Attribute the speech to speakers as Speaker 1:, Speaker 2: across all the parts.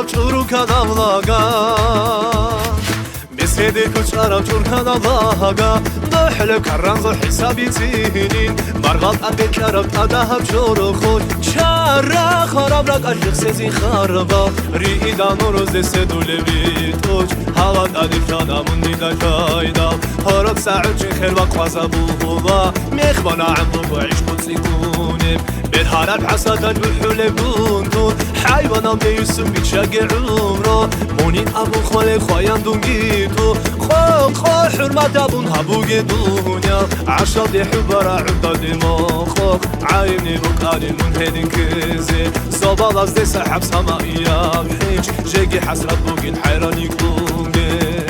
Speaker 1: kucharav churu kadavlaga Mesede kucharav churu kadavlaga Dohle karanzo hisabi tinin Margal ade karav tadahab churu khod Chara kharab rak ashik sezi kharba Riida noroz sedule bitoj Havat ade kadamun nida kayda Harab sa'ud chikher wa qazabuhuwa Mekhbana amru wa ishkut sikunim بالهرب حسدا بالحلب دون حيوانا بيسم بيتشاقع عمره مونين أبو خالي خوايان دونجيتو خو حرمة أبون هبوغ دنيا عشا دي حبرا عبدا دماغو عايمني بقالي منهدين كزي صبال از دي سحب سمائيا بحيج جيجي حسرت بوغين حيراني كونجي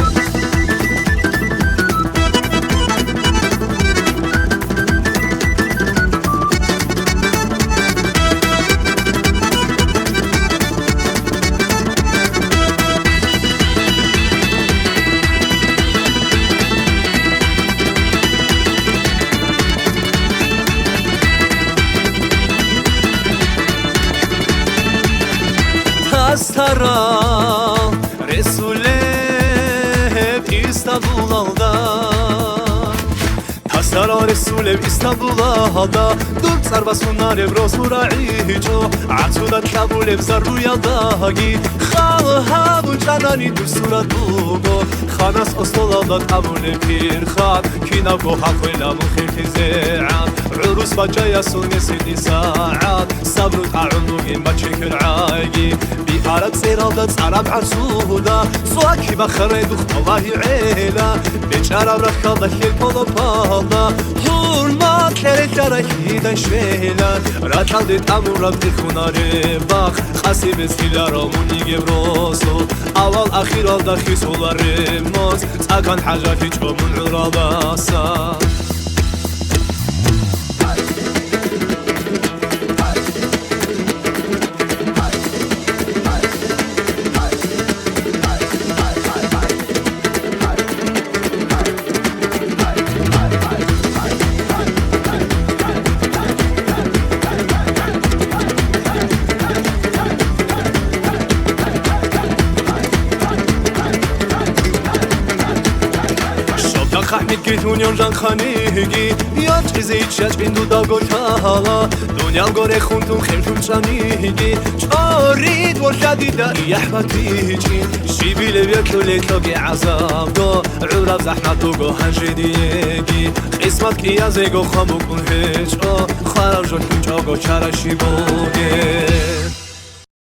Speaker 1: Astara Resule hep İstanbul'da Tasara Resule İstanbul'da Dört sarvasınlar evrosura ico Atudat kabul evzar ruyadagi Khalha bu canani dusurat bugo Khanas ostolada kabul pirkhat Kinav go haqvela mukhirti ze'an عروس بجايا سوني سيدي ساعات صبر تعلقين بتشكل عاقي بيارك سيرادة عرب عرسودا صواكي بخري دخت الله عيلا بيشارة برخالة خير بولا بالا هورمات لريك راكيدا شويلا راكال ديت امورا بتخونا رباخ خاسي بسكيلا راموني جبروسو اول اخير الدا خيسولا رموز تاكن حاجة هيج بمون عراداسا خحمید که دنیا جان خانگی یا چیزی چش بندو دا گوشالا دنیا گوره خوندون خیمتون چانیگی چارید و شدیده یحبتی چین شیبیل بیکلو لیتلوگی عذاب گو عرب زحمتو گو هنجیدیگی قسمت کی از ایگو خامو کن هیچ خراب جون کنجا گو چرشی بوگی